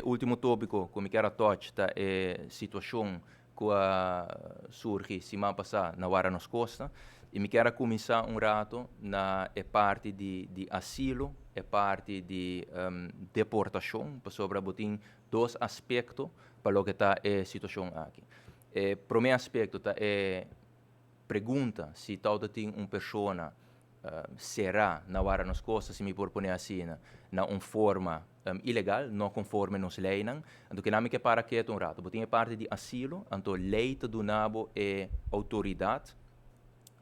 O último tópico que me quero tocar é a situação que surge semana passada na Vara nos Costa. E me quero começar rato na parte de asilo, parte de deportação, sobre botin dois aspectos para o que está a situação aqui. O primeiro aspecto é pergunta se tal tem uma pessoa será na Vara nos Costa, se me propõe assim, na uma forma ilegal, não conforme nos leis, então que não que para que é um rato. Botinha parte de asilo, então lei do nabo é autoridade,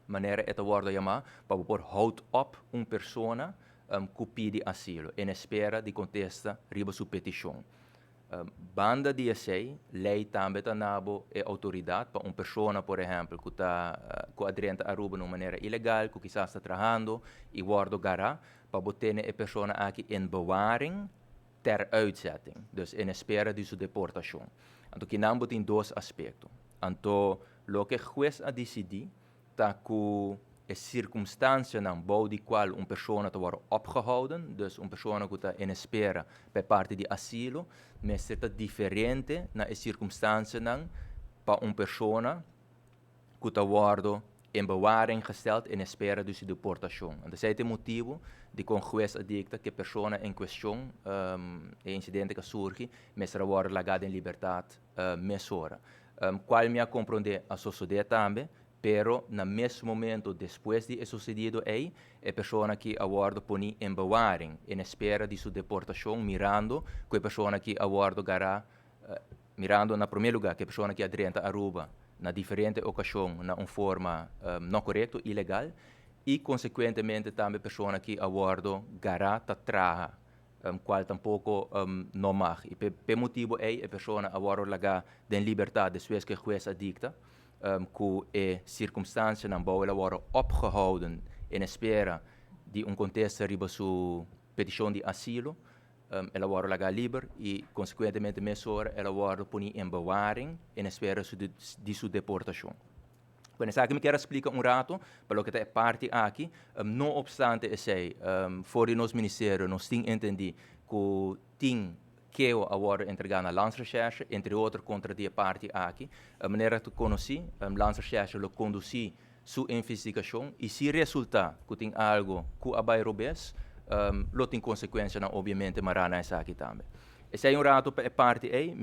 maneira é a chamar para pôr hold up uma pessoa que pede asilo, em espera de contesta riba sua petição. Banda de essay, lei também está nabo é autoridade para uma pessoa, por exemplo, que está aderente a Aruba de uma maneira ilegal, que quizás está trabalhando e guarda gará, para botar a pessoa aqui em bewaring ter uitzetting, dus em espera de sua deportação. Então, que não tem dois aspectos. Então, o que o juiz a decidir, está que a circunstância na bouw de qual uma pessoa te wordt opgehouden, dus uma pessoa que está em espera per parte de asilo, mas é diferente na circunstância para uma pessoa que está worden em bewaring gesteld em espera de sua deportação. Então, esse é o motivo de que o juiz dicta que a pessoa em questão, o incidente que surge, mas será worden lagada em liberdade mesora. Qual me compreende a sociedade também, pero no mesmo momento, depois de sucedido aí, a pessoa que aguarda poni em bewaring, em espera de sua deportação, mirando que a pessoa que aguarda gará, mirando na primeiro lugar, que a pessoa que aderenta a Aruba, na diferente ocasião, na uma forma não correta, ilegal, e consequentemente também a pessoa que aguarda gará ta traha, qual tampouco não mag. E por motivo aí, a pessoa aguarda lagar em liberdade, depois que o juiz dicta, que a circunstância não pode worden opgehouden in espera de contexto riba sua petição de asilo, ela wordt lagar livre e, consequentemente, mesora ela wordt punir em bewaring in espera de sua deportação. Quando eu me quero explicar rato, para o que é parte aqui, não obstante isso, fora do nosso ministério, nós temos entendido que tem que agora entregar na Landsrecherche, entre outros, contra a parte aqui. A maneira que conheci, a Landsrecherche lo conduzi sua investigação e se resultar que tem algo que abai robes, lo tem consequência, obviamente, marana essa aqui também. Esse é rato para a parte aí.